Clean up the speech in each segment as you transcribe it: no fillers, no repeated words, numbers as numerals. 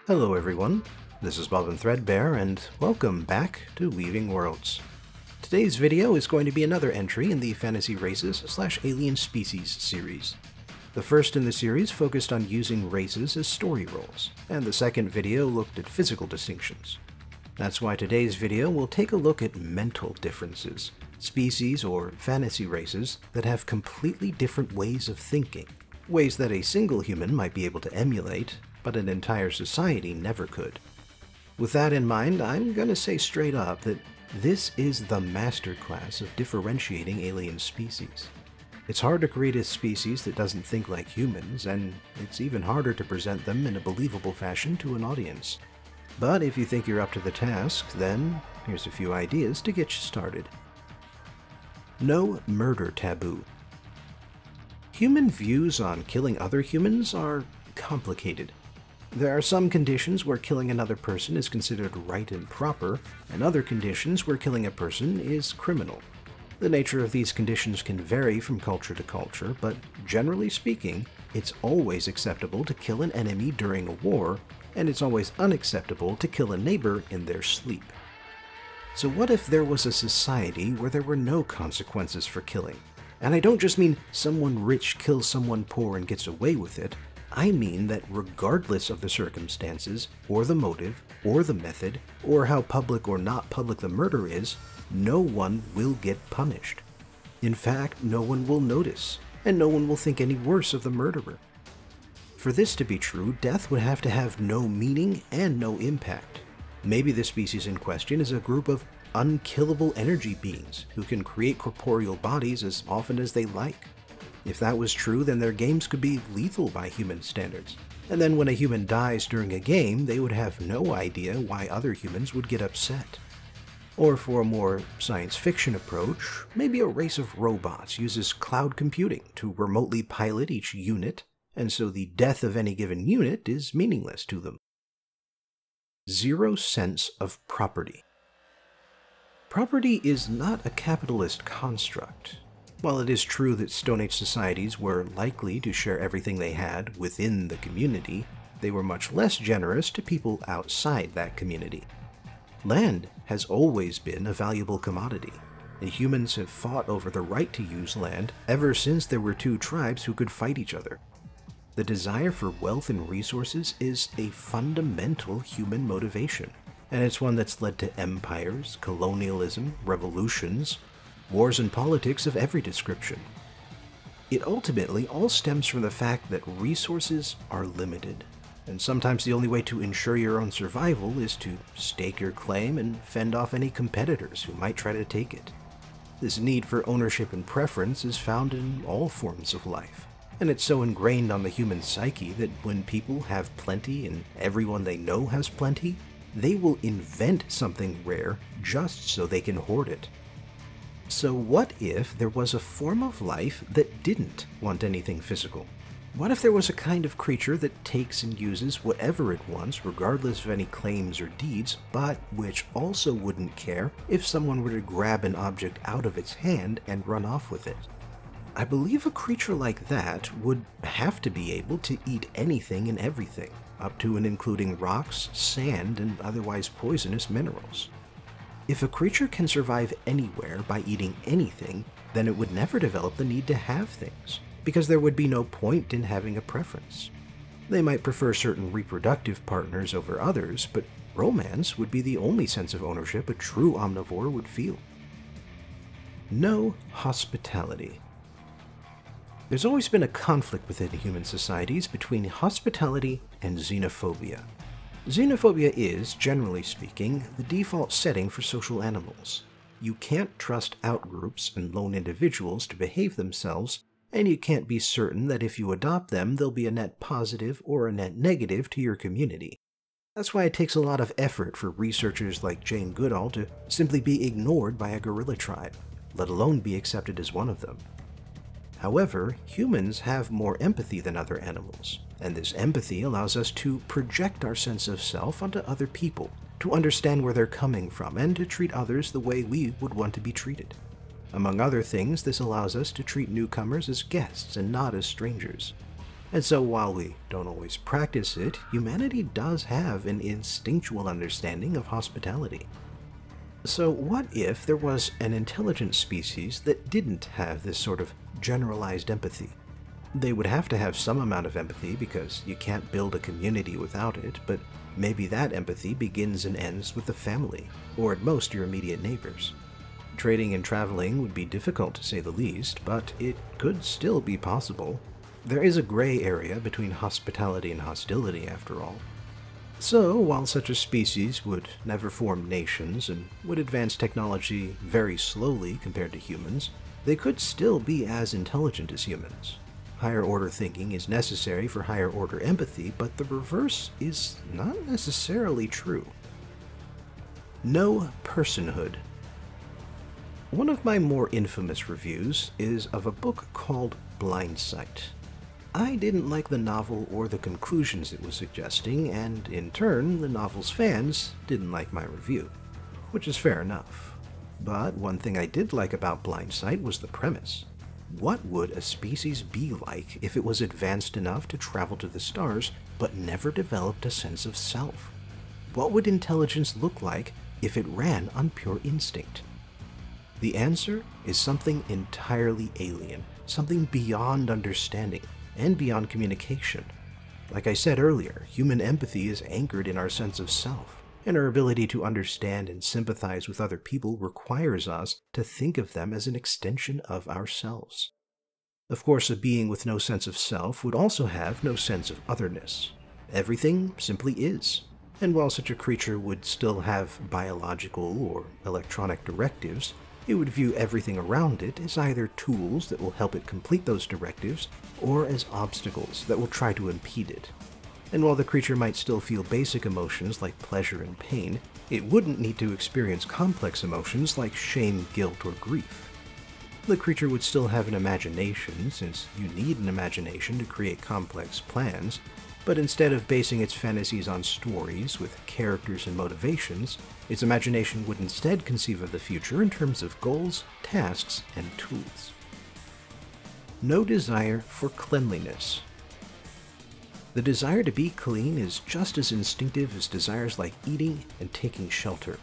Hello everyone, this is Bob and Threadbare, and welcome back to Weaving Worlds. Today's video is going to be another entry in the Fantasy Races/Alien Species series. The first in the series focused on using races as story roles, and the second video looked at physical distinctions. That's why today's video will take a look at mental differences, species or fantasy races that have completely different ways of thinking, ways that a single human might be able to emulate, but an entire society never could. With that in mind, I'm gonna say straight up that this is the masterclass of differentiating alien species. It's hard to create a species that doesn't think like humans, and it's even harder to present them in a believable fashion to an audience. But if you think you're up to the task, then here's a few ideas to get you started. No murder taboo. Human views on killing other humans are complicated. There are some conditions where killing another person is considered right and proper, and other conditions where killing a person is criminal. The nature of these conditions can vary from culture to culture, but generally speaking, it's always acceptable to kill an enemy during a war, and it's always unacceptable to kill a neighbor in their sleep. So what if there was a society where there were no consequences for killing? And I don't just mean someone rich kills someone poor and gets away with it. I mean that regardless of the circumstances, or the motive, or the method, or how public or not public the murder is, no one will get punished. In fact, no one will notice, and no one will think any worse of the murderer. For this to be true, death would have to have no meaning and no impact. Maybe the species in question is a group of unkillable energy beings who can create corporeal bodies as often as they like. If that was true, then their games could be lethal by human standards. And then when a human dies during a game, they would have no idea why other humans would get upset. Or for a more science fiction approach, maybe a race of robots uses cloud computing to remotely pilot each unit, and so the death of any given unit is meaningless to them. Zero sense of property. Property is not a capitalist construct. While it is true that Stone Age societies were likely to share everything they had within the community, they were much less generous to people outside that community. Land has always been a valuable commodity, and humans have fought over the right to use land ever since there were two tribes who could fight each other. The desire for wealth and resources is a fundamental human motivation, and it's one that's led to empires, colonialism, revolutions, wars and politics of every description. It ultimately all stems from the fact that resources are limited, and sometimes the only way to ensure your own survival is to stake your claim and fend off any competitors who might try to take it. This need for ownership and preference is found in all forms of life, and it's so ingrained on the human psyche that when people have plenty and everyone they know has plenty, they will invent something rare just so they can hoard it. So what if there was a form of life that didn't want anything physical? What if there was a kind of creature that takes and uses whatever it wants regardless of any claims or deeds, but which also wouldn't care if someone were to grab an object out of its hand and run off with it? I believe a creature like that would have to be able to eat anything and everything, up to and including rocks, sand, and otherwise poisonous minerals. If a creature can survive anywhere by eating anything, then it would never develop the need to have things, because there would be no point in having a preference. They might prefer certain reproductive partners over others, but romance would be the only sense of ownership a true omnivore would feel. No hospitality. There's always been a conflict within human societies between hospitality and xenophobia. Xenophobia is, generally speaking, the default setting for social animals. You can't trust outgroups and lone individuals to behave themselves, and you can't be certain that if you adopt them, they'll be a net positive or a net negative to your community. That's why it takes a lot of effort for researchers like Jane Goodall to simply be ignored by a gorilla tribe, let alone be accepted as one of them. However, humans have more empathy than other animals, and this empathy allows us to project our sense of self onto other people, to understand where they're coming from, and to treat others the way we would want to be treated. Among other things, this allows us to treat newcomers as guests and not as strangers. And so while we don't always practice it, humanity does have an instinctual understanding of hospitality. So what if there was an intelligent species that didn't have this sort of generalized empathy? They would have to have some amount of empathy because you can't build a community without it, but maybe that empathy begins and ends with the family, or at most your immediate neighbors. Trading and traveling would be difficult to say the least, but it could still be possible. There is a gray area between hospitality and hostility, after all. So, while such a species would never form nations and would advance technology very slowly compared to humans, they could still be as intelligent as humans. Higher order thinking is necessary for higher order empathy, but the reverse is not necessarily true. No personhood. One of my more infamous reviews is of a book called Blindsight. I didn't like the novel or the conclusions it was suggesting, and in turn, the novel's fans didn't like my review, which is fair enough. But one thing I did like about Blindsight was the premise. What would a species be like if it was advanced enough to travel to the stars, but never developed a sense of self? What would intelligence look like if it ran on pure instinct? The answer is something entirely alien, something beyond understanding, and beyond communication. Like I said earlier, human empathy is anchored in our sense of self, and our ability to understand and sympathize with other people requires us to think of them as an extension of ourselves. Of course, a being with no sense of self would also have no sense of otherness. Everything simply is. And while such a creature would still have biological or electronic directives, it would view everything around it as either tools that will help it complete those directives, or as obstacles that will try to impede it. And while the creature might still feel basic emotions like pleasure and pain, it wouldn't need to experience complex emotions like shame, guilt, or grief. The creature would still have an imagination, since you need an imagination to create complex plans, but instead of basing its fantasies on stories with characters and motivations, its imagination would instead conceive of the future in terms of goals, tasks, and tools. No desire for cleanliness. The desire to be clean is just as instinctive as desires like eating and taking shelter.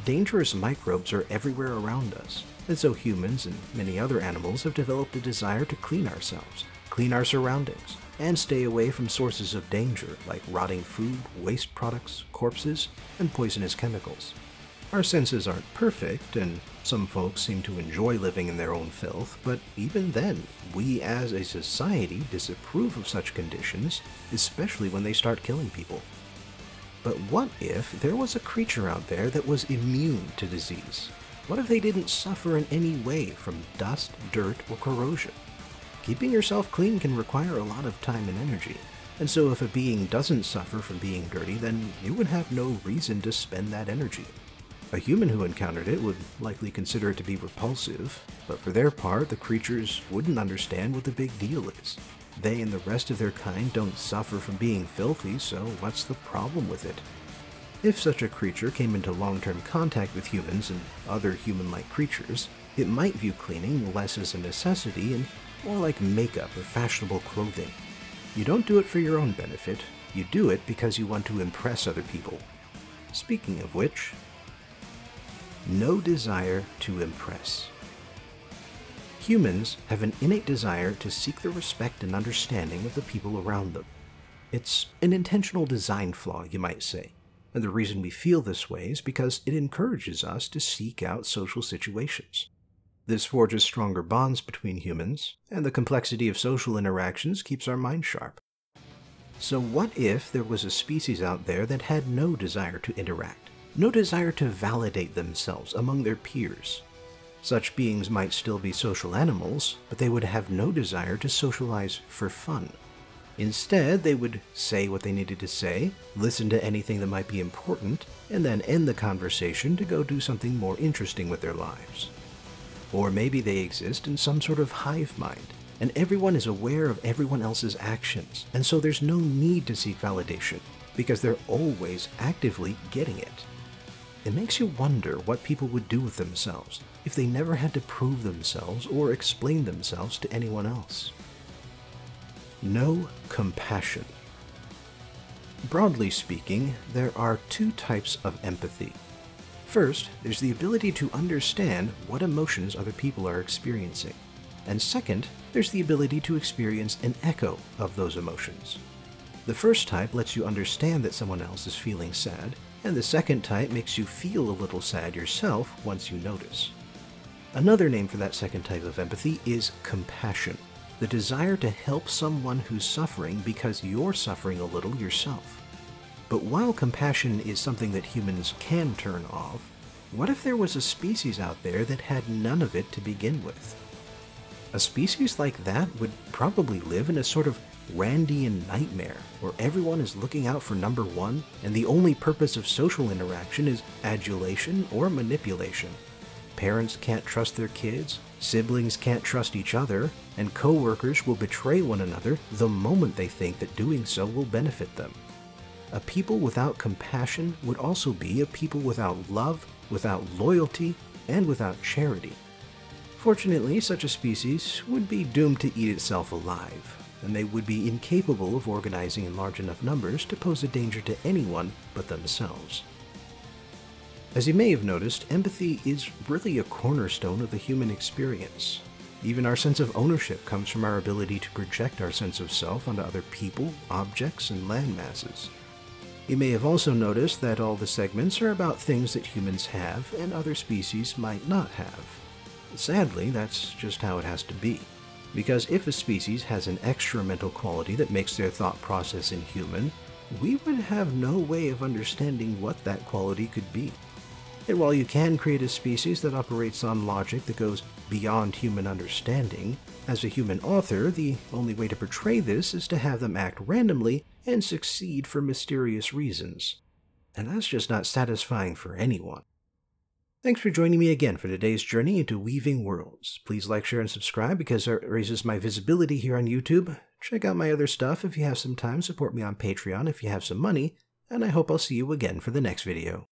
Dangerous microbes are everywhere around us, and so humans and many other animals have developed a desire to clean ourselves, clean our surroundings, and stay away from sources of danger like rotting food, waste products, corpses, and poisonous chemicals. Our senses aren't perfect, and some folks seem to enjoy living in their own filth, but even then, we as a society disapprove of such conditions, especially when they start killing people. But what if there was a creature out there that was immune to disease? What if they didn't suffer in any way from dust, dirt, or corrosion? Keeping yourself clean can require a lot of time and energy, and so if a being doesn't suffer from being dirty, then you would have no reason to spend that energy. A human who encountered it would likely consider it to be repulsive, but for their part, the creatures wouldn't understand what the big deal is. They and the rest of their kind don't suffer from being filthy, so what's the problem with it? If such a creature came into long-term contact with humans and other human-like creatures, it might view cleaning less as a necessity and more like makeup or fashionable clothing. You don't do it for your own benefit, you do it because you want to impress other people. Speaking of which, no desire to impress. Humans have an innate desire to seek the respect and understanding of the people around them. It's an intentional design flaw, you might say, and the reason we feel this way is because it encourages us to seek out social situations. This forges stronger bonds between humans, and the complexity of social interactions keeps our minds sharp. So what if there was a species out there that had no desire to interact, no desire to validate themselves among their peers? Such beings might still be social animals, but they would have no desire to socialize for fun. Instead, they would say what they needed to say, listen to anything that might be important, and then end the conversation to go do something more interesting with their lives. Or maybe they exist in some sort of hive mind, and everyone is aware of everyone else's actions, and so there's no need to seek validation, because they're always actively getting it. It makes you wonder what people would do with themselves if they never had to prove themselves or explain themselves to anyone else. No compassion. Broadly speaking, there are two types of empathy. First, there's the ability to understand what emotions other people are experiencing. And second, there's the ability to experience an echo of those emotions. The first type lets you understand that someone else is feeling sad, and the second type makes you feel a little sad yourself once you notice. Another name for that second type of empathy is compassion, the desire to help someone who's suffering because you're suffering a little yourself. But while compassion is something that humans can turn off, what if there was a species out there that had none of it to begin with? A species like that would probably live in a sort of Randian nightmare, where everyone is looking out for number one, and the only purpose of social interaction is adulation or manipulation. Parents can't trust their kids, siblings can't trust each other, and co-workers will betray one another the moment they think that doing so will benefit them. A people without compassion would also be a people without love, without loyalty, and without charity. Fortunately, such a species would be doomed to eat itself alive, and they would be incapable of organizing in large enough numbers to pose a danger to anyone but themselves. As you may have noticed, empathy is really a cornerstone of the human experience. Even our sense of ownership comes from our ability to project our sense of self onto other people, objects, and landmasses. You may have also noticed that all the segments are about things that humans have and other species might not have. Sadly, that's just how it has to be. Because if a species has an extra mental quality that makes their thought process inhuman, we would have no way of understanding what that quality could be. And while you can create a species that operates on logic that goes beyond human understanding, as a human author, the only way to portray this is to have them act randomly and succeed for mysterious reasons. And that's just not satisfying for anyone. Thanks for joining me again for today's journey into Weaving Worlds. Please like, share, and subscribe because it raises my visibility here on YouTube. Check out my other stuff if you have some time, support me on Patreon if you have some money, and I hope I'll see you again for the next video.